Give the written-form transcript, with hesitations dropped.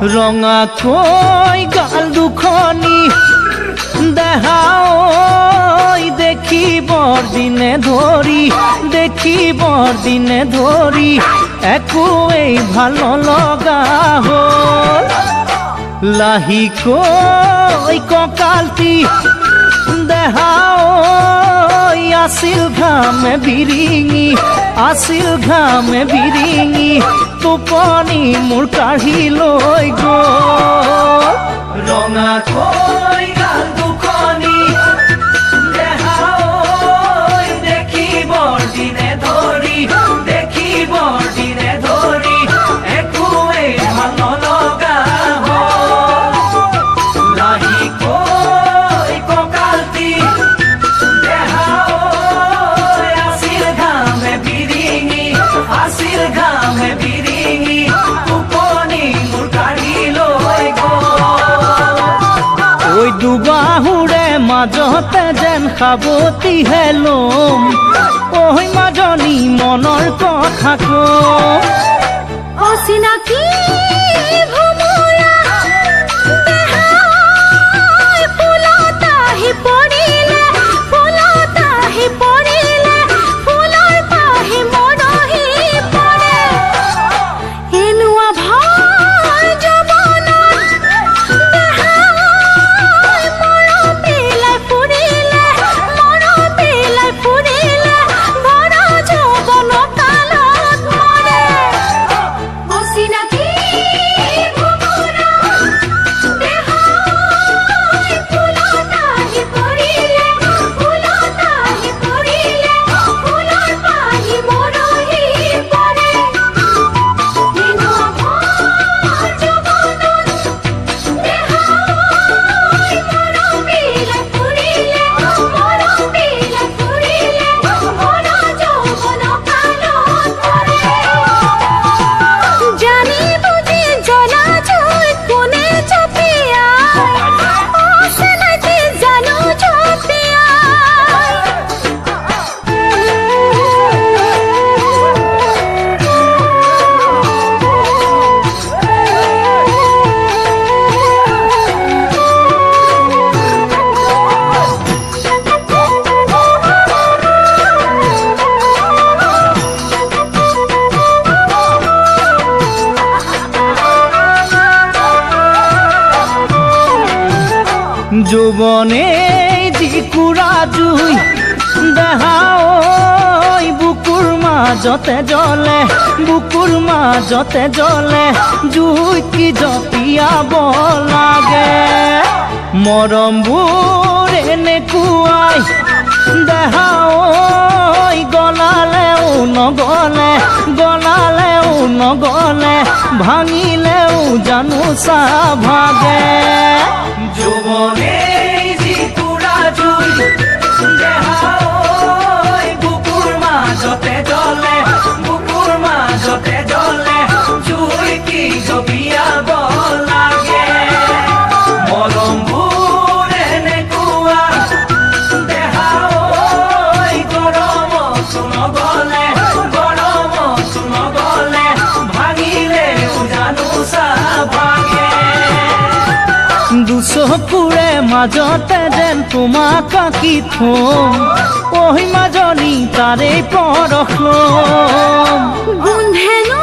ৰঙাকৈ গাল দুখনি দেহাও দেখিবৰ দিনে ধৰি একোৱেই ভাল লগা হ'ল লাহিকৈ কঁকালটি দেহাও আছিল ঘামে বিৰিঙি টোপনি মোৰ কাঢ়ি লৈ গ'ল ৰঙাকৈ গাল দুখনি দেহাও দেখিবৰ দিনে ধৰি একোৱেই ভাল লগা হ'ল লাহিকৈ কঁকালটি দেহাও আছিল ঘামে বিৰিঙি টোপনি মোৰ কাঢ়ি লৈ গ'ল ঐ দুবাহুৰে মাজতে যেন সাৱটিহে লম ঐ মাজনী মনৰ কথা কম অচিনাকি ভোমোৰা দেহাই ফুলত আহি পৰিলে ফুলৰ পাহি মৰহি পৰে এনেকুৱা ভাল যৌৱনত দেহাই মৰম পেলাই ফুৰিলে ভৰা যৌৱন কালত মৰে অচিনাকি ভোমোৰা দেহাই ফুলত আহি পৰিলে ফুলৰ পাহি মৰহি পৰে এনেকুৱা ভাল যৌৱনত দেহাই মৰম পেলাই ফুৰিলে ভৰা যৌৱন কালত মৰে জানি বুজি জলাজুই কোনে জপিয়াই অচিনাকি জানো যৌৱনে যিকুৰা জুই দেহাও বুকুৰ মাজতে জ্বলে জুইত কি জপিয়াব লাগে মৰমবোৰ এনেকুৱাই দেহাও গলালেও নগলে ভাঙিলেও জানো ভাগে যৌৱনে যিকুৰা জুই দেহাও বুকুৰ মাজতে জ্বলে জুই কি জপিয়াব লাগে মৰমবোৰ এনেকুৱা দেহাও গৰমতো নগলে ভাঙিলেও জানো ভাগে দুচকুৰে মাজতে যেন তোমাক আঁকি থম ঐ মাজনী তাৰে পৰশ লম গোন্ধেনো